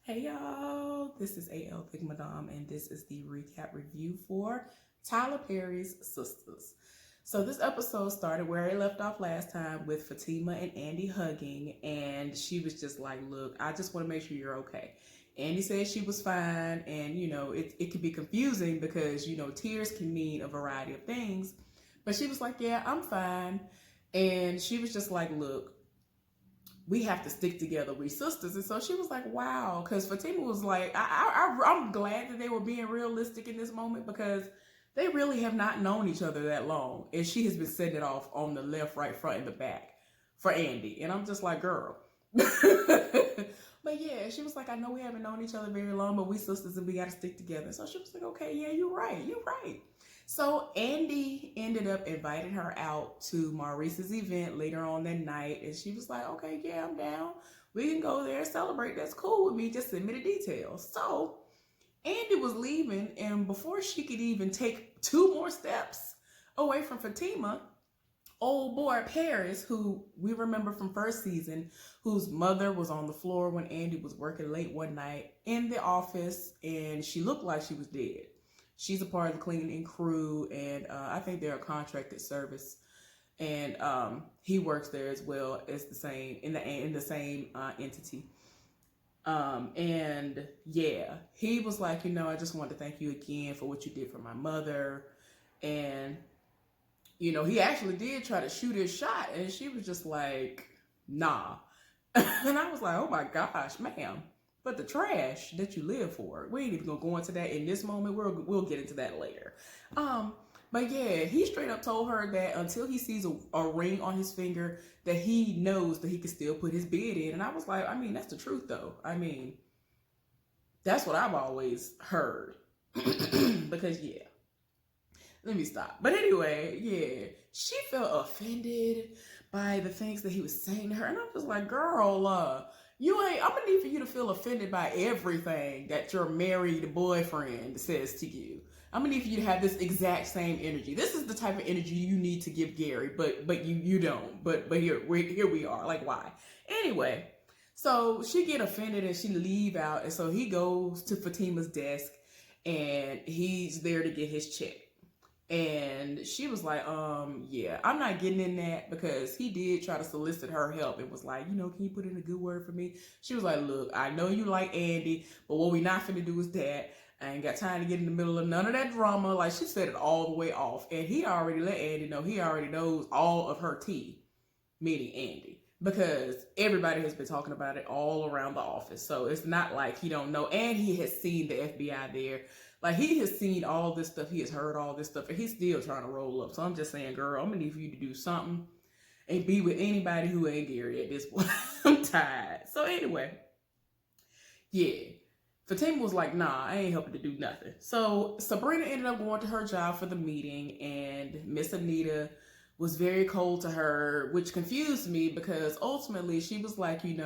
Hey y'all, this is AL Big Madame, and this is the recap review for Tyler Perry's Sistas. So this episode started where I left off last time with Fatima and Andy hugging, and she was just like, "Look, I just want to make sure you're okay." Andy said she was fine, and it can be confusing because tears can mean a variety of things, but she was like, "Yeah, I'm fine," and she was just like, "Look, we have to stick together. We sisters." And so she was like, wow. Because Fatima was like, I'm glad that they were being realistic in this moment because they really have not known each other that long. And she has been setting it off on the left, right, front, and the back for Andy. And I'm just like, girl. But yeah, she was like, I know we haven't known each other very long, but we sisters and we got to stick together. So she was like, okay, yeah, you're right. You're right. So Andy ended up inviting her out to Maurice's event later on that night, and she was like, "Okay, yeah, I'm down. We can go there and celebrate. That's cool with me. Just send me the details." So Andy was leaving, and before she could even take two more steps away from Fatima, old boy Paris, who we remember from first season, whose mother was on the floor when Andy was working late one night in the office, and she looked like she was dead. She's a part of the cleaning crew, and I think they're a contracted service, and he works there as well as the same in the same entity. And yeah, he was like, I just want to thank you again for what you did for my mother, and he actually did try to shoot his shot, and she was just like, nah. And I was like, oh my gosh, ma'am. But the trash that you live for, we ain't even gonna go into that in this moment. We'll get into that later. But yeah, he straight up told her that until he sees a ring on his finger, that he knows that he can still put his bid in. And I was like, I mean, that's the truth though. I mean, that's what I've always heard. Because yeah, let me stop. But anyway, yeah, she felt offended by the things that he was saying to her, and I'm just like, girl, I'm gonna need for you to feel offended by everything that your married boyfriend says to you. I'm gonna need for you to have this exact same energy. This is the type of energy you need to give Gary, but you don't. But here we are. Like, why? Anyway, so she get offended and she leave out, and so he goes to Fatima's desk, and he's there to get his check. And she was like, yeah, I'm not getting in that, because he did try to solicit her help and was like, can you put in a good word for me? She was like, look, I know you like Andy, but what we not finna do is that. I ain't got time to get in the middle of none of that drama. Like, she said it all the way off. And he already let Andy know he already knows all of her tea, meaning Andy, because everybody has been talking about it all around the office. So it's not like he don't know. And he has seen the FBI there. Like, he has seen all this stuff. He has heard all this stuff. And he's still trying to roll up. So I'm just saying, girl, I'm going to need for you to do something and be with anybody who ain't Gary at this point. I'm tired. So anyway, yeah. Fatima was like, nah, I ain't helping to do nothing. So Sabrina ended up going to her job for the meeting, and Miss Anita was very cold to her, which confused me because ultimately she was like, I'm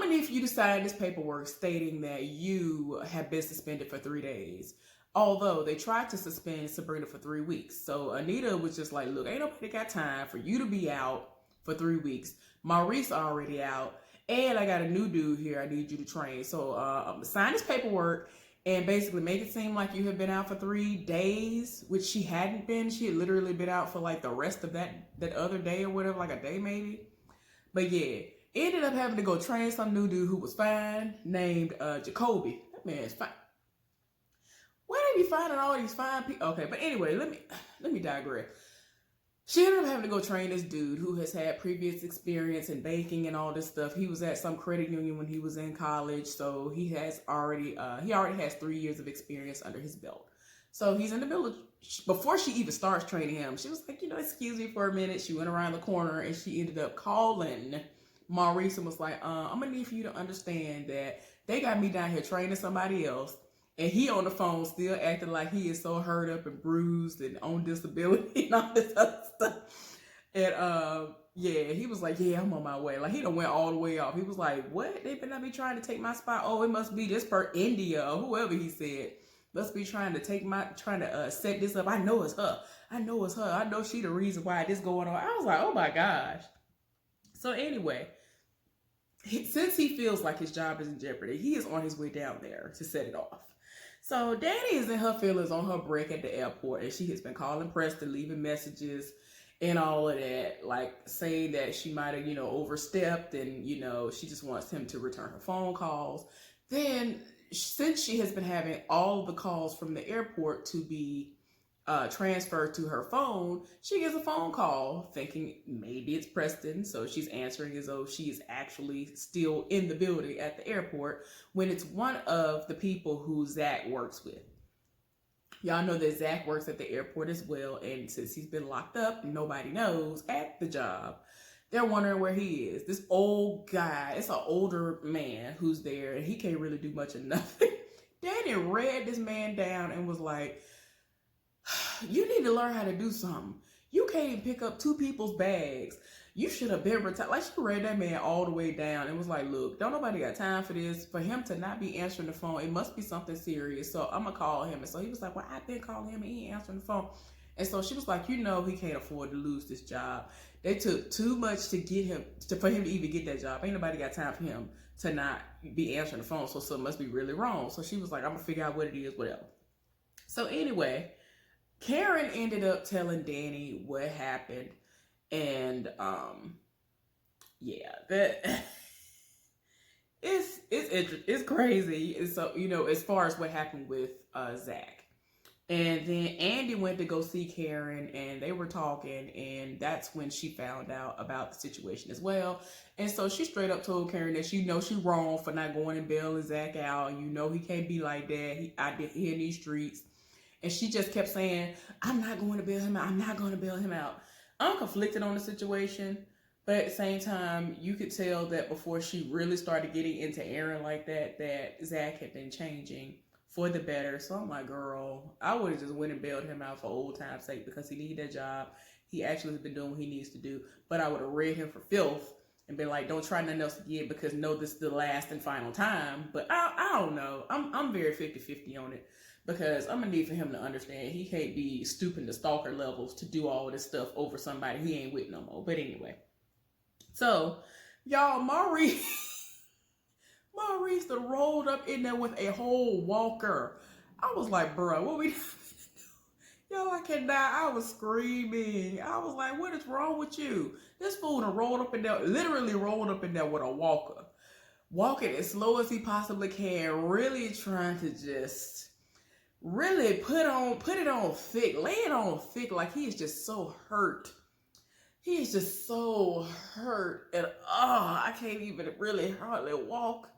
gonna need for you to sign this paperwork stating that you have been suspended for 3 days. Although they tried to suspend Sabrina for 3 weeks. So Anita was just like, look, ain't nobody got time for you to be out for 3 weeks. Maurice already out. And I got a new dude here I need you to train. So sign this paperwork and basically make it seem like you have been out for 3 days, which she hadn't been. She had literally been out for like the rest of that other day or whatever, like a day maybe. But yeah, ended up having to go train some new dude who was fine, named Jacoby. That man's fine. Where they be finding all these fine people? Okay, but anyway, let me digress. She ended up having to go train this dude who has had previous experience in banking and all this stuff. He was at some credit union when he was in college, so he already has 3 years of experience under his belt. So he's in the middle of, before she even starts training him, she was like, excuse me for a minute. She went around the corner and she ended up calling Maurice and was like, I'm gonna need for you to understand that they got me down here training somebody else, and he on the phone still acting like he is so hurt up and bruised and on disability and all this other stuff. And yeah, he was like, yeah, I'm on my way. Like, he done went all the way off. He was like, what? They better not be trying to take my spot. Oh, it must be this per India or whoever he said. Must be trying to set this up. I know it's her. I know she the reason why this going on. I was like, oh my gosh. So anyway, since he feels like his job is in jeopardy, he is on his way down there to set it off. So Danny is in her feelings on her break at the airport, and she has been calling Preston, leaving messages and all of that, like saying that she might have, overstepped, and, she just wants him to return her phone calls. Then, since she has been having all of the calls from the airport to be transferred to her phone, she gets a phone call thinking maybe it's Preston. So she's answering as though she is actually still in the building at the airport, when it's one of the people who Zach works with. Y'all know that Zach works at the airport as well, and since he's been locked up, nobody knows at the job. They're wondering where he is. This old guy, it's an older man who's there, and he can't really do much of nothing. Danny read this man down and was like, you need to learn how to do something. You can't even pick up 2 people's bags. You should have been retired. Like, she read that man all the way down and was like, look, don't nobody got time for this. For him to not be answering the phone, it must be something serious. So I'm going to call him. And so he was like, well, I've been calling him and he ain't answering the phone. And so she was like, he can't afford to lose this job. They took too much to get him, for him to even get that job. Ain't nobody got time for him to not be answering the phone. So something must be really wrong. So she was like, I'm going to figure out what it is, whatever. So anyway, Karen ended up telling Danny what happened, and that it's crazy. And so, as far as what happened with Zach, and then Andy went to go see Karen, and they were talking, and that's when she found out about the situation as well. And so she straight up told Karen that she's wrong for not going and bailing Zach out. He can't be like that. He out here in these streets. And she just kept saying, I'm not going to bail him out. I'm not going to bail him out. I'm conflicted on the situation. But at the same time, you could tell that before she really started getting into Aaron like that Zach had been changing for the better. So I'm like, girl, I would have just went and bailed him out for old time's sake, because he needed that job. He actually has been doing what he needs to do. But I would have read him for filth and been like, don't try nothing else again, because this is the last and final time. But I don't know. I'm very 50-50 on it. Because I'm going to need for him to understand he can't be stooping to stalker levels to do all this stuff over somebody he ain't with no more. But anyway. So, y'all, Maurice done rolled up in there with a whole walker. I was like, bro, what we do? Y'all, I can die. I was screaming. I was like, what is wrong with you? This fool done rolled up in there, literally rolled up in there with a walker. Walking as slow as he possibly can, really trying to just really put it on thick, lay it on thick, like he is just so hurt. He is just so hurt, and I can't even really hardly walk.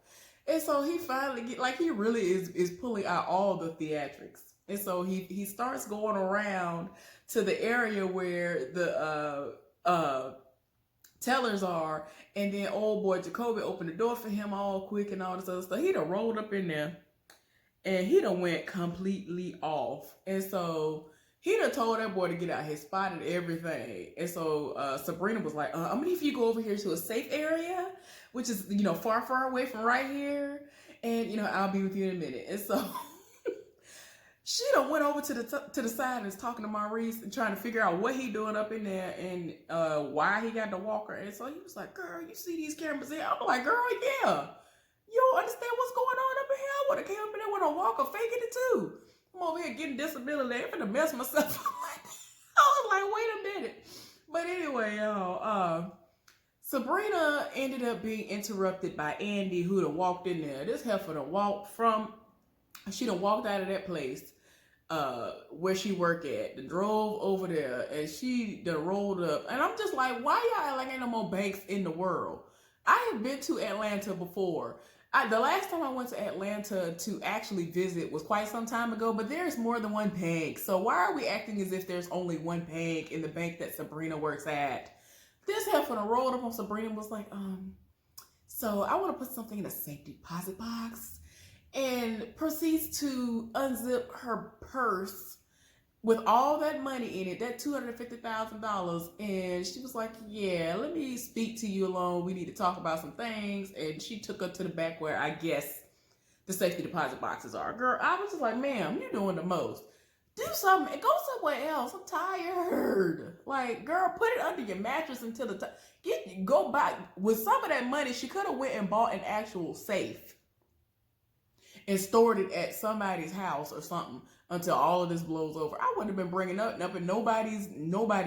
And so he finally he really is pulling out all the theatrics. And so he starts going around to the area where the tellers are, and then old boy Jacoby opened the door for him all quick and all this other stuff. He done rolled up in there. And he done went completely off. And so he done told that boy to get out his spot and everything. And so Sabrina was like, I'm gonna need for you to go over here to a safe area, which is, far, far away from right here. And, I'll be with you in a minute. And so she done went over to the side and is talking to Maurice and trying to figure out what he doing up in there and why he got the walker. And so he was like, girl, you see these cameras here? I'm like, girl, yeah. You don't understand what's going on up in here? I would have came up in there with a walker faking it too. I'm over here getting disability. I'm finna mess myself up. I was like, wait a minute. But anyway, y'all, Sabrina ended up being interrupted by Andy, who done walked in there. This heifer done walked out of that place where she worked at, and drove over there, and she done rolled up. And I'm just like, why y'all like ain't no more banks in the world? I have been to Atlanta before. The last time I went to Atlanta to actually visit was quite some time ago, but there's more than one bank. So why are we acting as if there's only one bank in the bank that Sabrina works at? This heifer rolled up on Sabrina and was like, so I want to put something in a safe deposit box, and proceeds to unzip her purse with all that money in it, that $250,000, and she was like, yeah, let me speak to you alone. We need to talk about some things. And she took her to the back where I guess the safety deposit boxes are. Girl, I was just like, ma'am, you're doing the most. do something and go somewhere else. I'm tired. Like, girl, put it under your mattress until the time. Go back with some of that money. She could have went and bought an actual safe and stored it at somebody's house or something until all of this blows over. I wouldn't have been bringing up nothing. Nobody's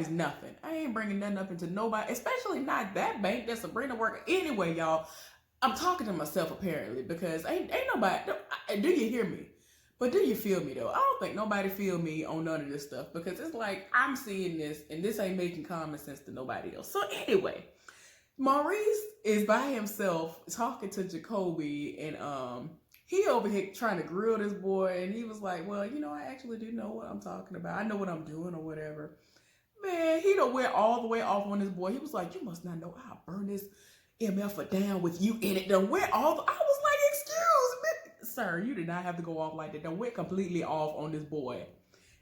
nothing. I ain't bringing nothing up into nobody, especially not that bank that Sabrina working. Anyway, y'all, I'm talking to myself apparently because ain't nobody. Do you hear me? But do you feel me though? I don't think nobody feel me on none of this stuff because it's like I'm seeing this and this ain't making common sense to nobody else. So anyway, Maurice is by himself talking to Jacoby and he over here trying to grill this boy and he was like, well, I actually do know what I'm talking about. I know what I'm doing or whatever. Man, he done went all the way off on this boy. He was like, you must not know I'll burn this MF down with you in it. Done went all the, I was like, excuse me. Sir, you did not have to go off like that. Done went completely off on this boy.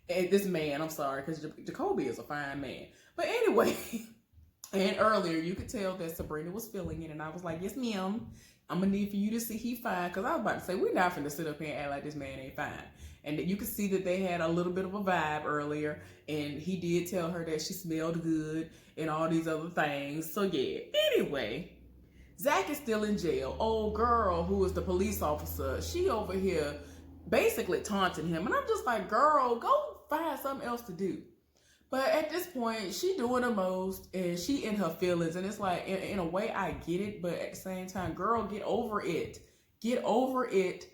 And this man, I'm sorry, because Jacoby is a fine man. But anyway, and earlier you could tell that Sabrina was feeling it. And I was like, yes, ma'am. I'm going to need for you to see he fine. Because I was about to say, we're not finna sit up here and act like this man ain't fine. And you could see that they had a little bit of a vibe earlier. And he did tell her that she smelled good and all these other things. So yeah, anyway, Zach is still in jail. Old girl who is the police officer, she over here basically taunting him. And I'm just like, girl, go find something else to do. But at this point, she doing the most and she in her feelings. And it's like, in a way, I get it. But at the same time, girl, get over it. Get over it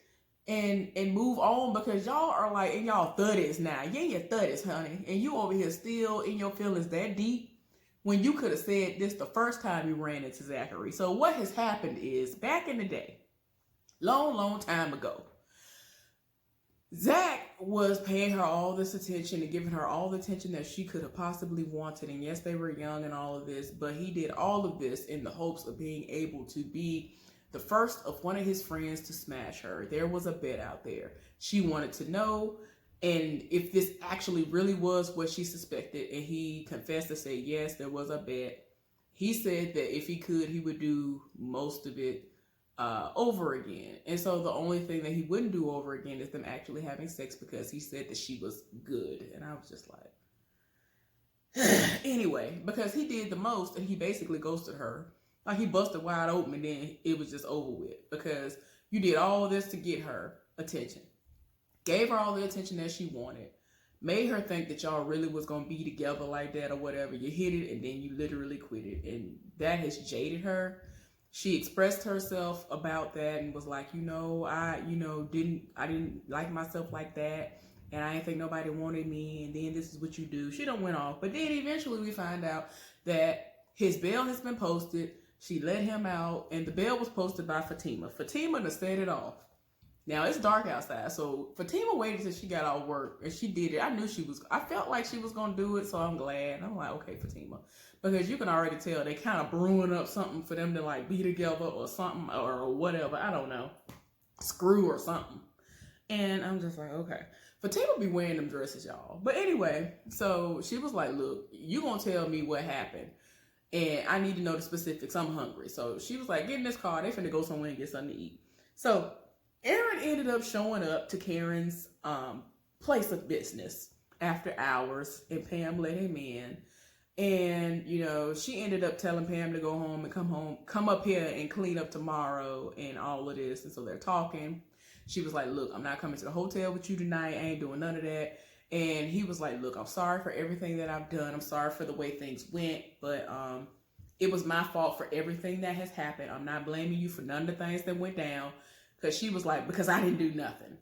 and move on because y'all are like in y'all 30s now. You in your 30s, honey. And you over here still in your feelings that deep when you could have said this the first time you ran into Zachary. So what has happened is back in the day, long time ago, Zach was paying her all this attention and giving her all the attention that she could have possibly wanted. And yes, they were young and all of this, but he did all of this in the hopes of being able to be the first of one of his friends to smash her. There was a bet out there. She wanted to know, and if this actually really was what she suspected, and he confessed to say, yes, there was a bet. He said that if he could, he would do most of it over again. And so the only thing that he wouldn't do over again is them actually having sex because he said that she was good. And I was just like, anyway, because he did the most and he basically ghosted her. Like he busted wide open and then it was just over with because you did all this to get her attention. Gave her all the attention that she wanted. Made her think that y'all really was going to be together like that or whatever. You hit it and then you literally quit it. And that has jaded her. She expressed herself about that and was like, I didn't like myself like that. And I didn't think nobody wanted me. And then this is what you do. She done went off. But then eventually we find out that his bail has been posted. She let him out. And the bail was posted by Fatima. Fatima done set it off. Now it's dark outside. So Fatima waited till she got off work. And she did it. I felt like she was going to do it. So I'm glad. I'm like, okay, Fatima. Because you can already tell they kind of brewing up something for them to like be together or something or whatever. I don't know. Screw or something. And I'm just like, okay. Fatima be wearing them dresses, y'all. But anyway, so she was like, look, you gonna tell me what happened. And I need to know the specifics. I'm hungry. So she was like, get in this car. They finna go somewhere and get something to eat. So Aaron ended up showing up to Karen's place of business after hours. And Pam let him in. And, she ended up telling Pam to go home and come up here and clean up tomorrow and all of this. And so they're talking. She was like, look, I'm not coming to the hotel with you tonight. I ain't doing none of that. And he was like, look, I'm sorry for everything that I've done. I'm sorry for the way things went. But it was my fault for everything that has happened. I'm not blaming you for none of the things that went down. Because she was like, because I didn't do nothing.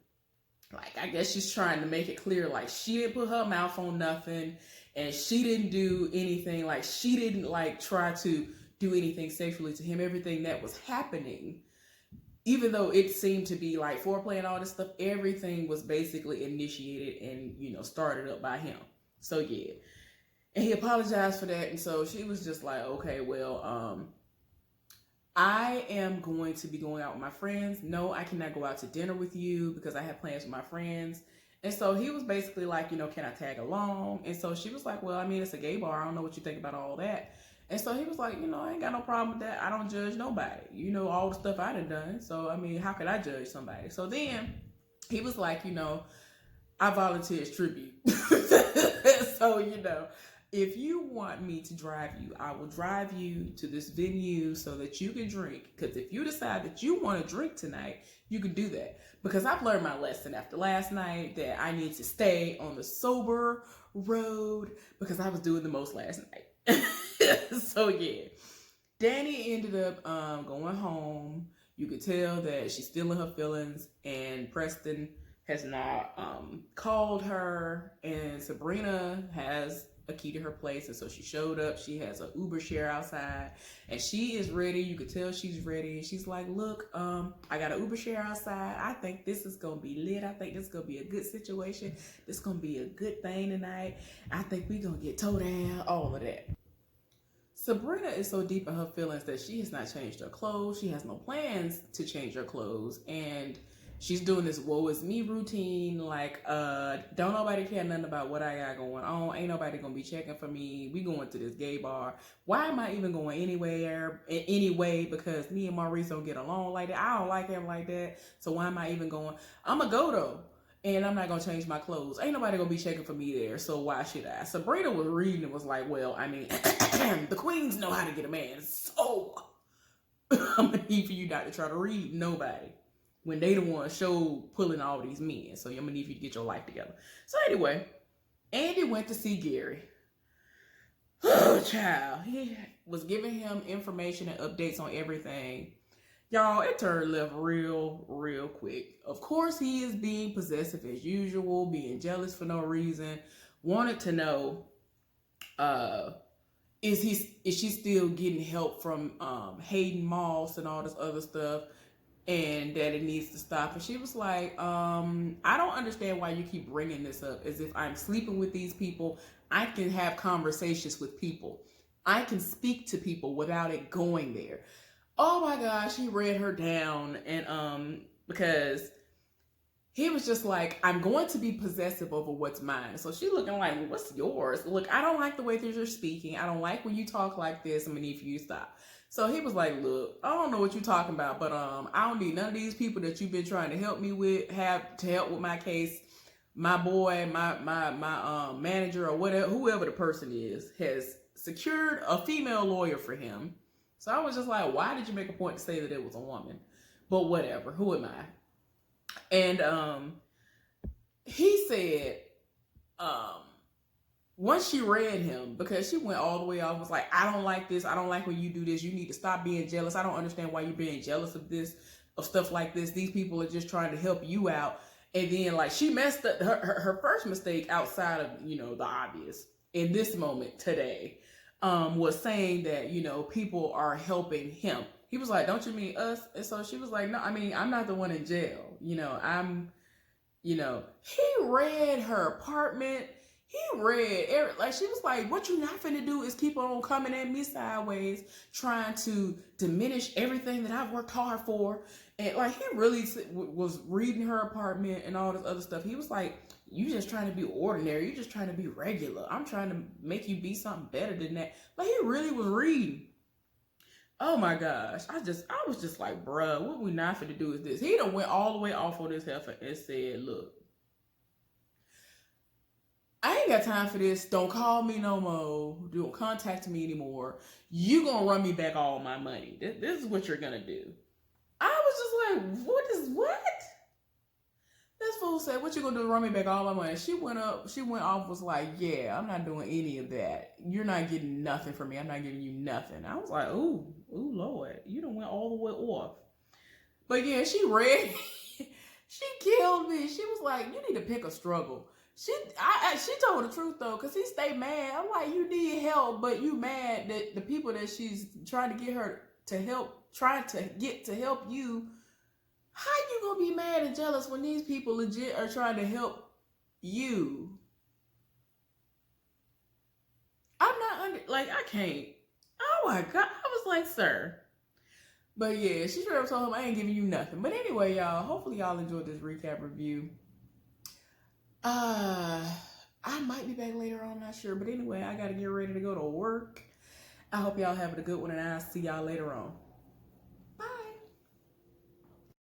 Like, I guess she's trying to make it clear, like, she didn't put her mouth on nothing. And she didn't do anything, like she didn't like try to do anything sexually to him. Everything that was happening, even though it seemed to be like foreplay and all this stuff, everything was basically initiated and, started up by him. So yeah. And he apologized for that. And so she was just like, okay, well, I am going to be going out with my friends. No, I cannot go out to dinner with you because I have plans with my friends. And so he was basically like, can I tag along? And so she was like, well, I mean, it's a gay bar. I don't know what you think about all that. And so he was like, I ain't got no problem with that. I don't judge nobody. All the stuff I done. So, I mean, how could I judge somebody? So then he was like, I volunteer as tribute. So, you know, if you want me to drive you, I will drive you to this venue so that you can drink. Because if you decide that you want to drink tonight, you can do that. Because I've learned my lesson after last night that I need to stay on the sober road because I was doing the most last night. So, yeah. Danny ended up going home. You could tell that she's still in her feelings, and Preston has not called her, and Sabrina has a key to her place, and so she showed up. She has an Uber share outside, and she is ready. You could tell she's ready. She's like, look, I got an Uber share outside. I think this is gonna be lit. I think this is gonna be a good situation. This is gonna be a good thing tonight. I think we're gonna get towed down, all of that. Sabrina is so deep in her feelings that she has not changed her clothes. She has no plans to change her clothes. And she's doing this woe is me routine. Like, don't nobody care nothing about what I got going on. Ain't nobody gonna be checking for me. We going to this gay bar. Why am I even going anyway? Because me and Maurice don't get along like that. I don't like him like that. So why am I even going? I'm a go though. And I'm not going to change my clothes. Ain't nobody going to be checking for me there, so why should I? Sabrina was reading and was like, well, I mean, the queens know how to get a man, so I'm going to need for you not to try to read nobody when they the one show pulling all these men. So I'm going to need for you to get your life together. So anyway, Andy went to see Gary. Oh, child. He was giving him information and updates on everything. Y'all, it turned left real quick. Of course, he is being possessive as usual, being jealous for no reason. Wanted to know, is she still getting help from Hayden Moss and all this other stuff, and that it needs to stop. And she was like, I don't understand why you keep bringing this up as if I'm sleeping with these people. I can have conversations with people. I can speak to people without it going there. Oh my gosh, he read her down, and because he was just like, I'm going to be possessive over what's mine. So she's looking like, well, what's yours? Look, I don't like the way that you're speaking. I don't like when you talk like this. I'm gonna need for you to stop. So he was like, look, I don't know what you're talking about, but I don't need none of these people that you've been trying to help me with, have to help with my case. My boy, my manager or whatever, whoever the person is, has secured a female lawyer for him. So I was just like, why did you make a point to say that it was a woman? But whatever, who am I? And he said, once she read him, because she went all the way off, was like, I don't like this. I don't like when you do this. You need to stop being jealous. I don't understand why you're being jealous of this, of stuff like this. These people are just trying to help you out. And then like she messed up her first mistake outside of, you know, the obvious in this moment today. Was saying that, you know, people are helping him. He was like, don't you mean us? And so she was like, no, I mean, I'm not the one in jail. You know, he read her apartment. He read, like, she was like, what you not finna do is keep on coming at me sideways, trying to diminish everything that I've worked hard for. And like, he really was reading her apartment and all this other stuff. He was like, you just trying to be ordinary. You just trying to be regular. I'm trying to make you be something better than that. Like, he really was reading. Oh my gosh. I was just like, bruh, what we not finna do is this. He done went all the way off on this heifer and said, look, I ain't got time for this. Don't call me no more. Don't contact me anymore. You gonna run me back all my money. This is what you're gonna do. I was just like, what? This fool said, what you gonna do to run me back all my money? She went off, was like, yeah, I'm not doing any of that. You're not getting nothing from me. I'm not giving you nothing. I was like, ooh, Lord, you done went all the way off. But yeah, she read, she killed me. She was like, you need to pick a struggle. She told the truth though, because he stayed mad. I'm like, you need help, but you mad that the people that she's trying to get her to help, trying to get to help you. How you gonna be mad and jealous when these people legit are trying to help you? I'm not I can't. Oh my God. I was like, sir. But yeah, she straight up told him, I ain't giving you nothing. But anyway, y'all, hopefully y'all enjoyed this recap review. I might be back later on, not sure. But anyway, I gotta get ready to go to work. I hope y'all having a good one, and I'll see y'all later on.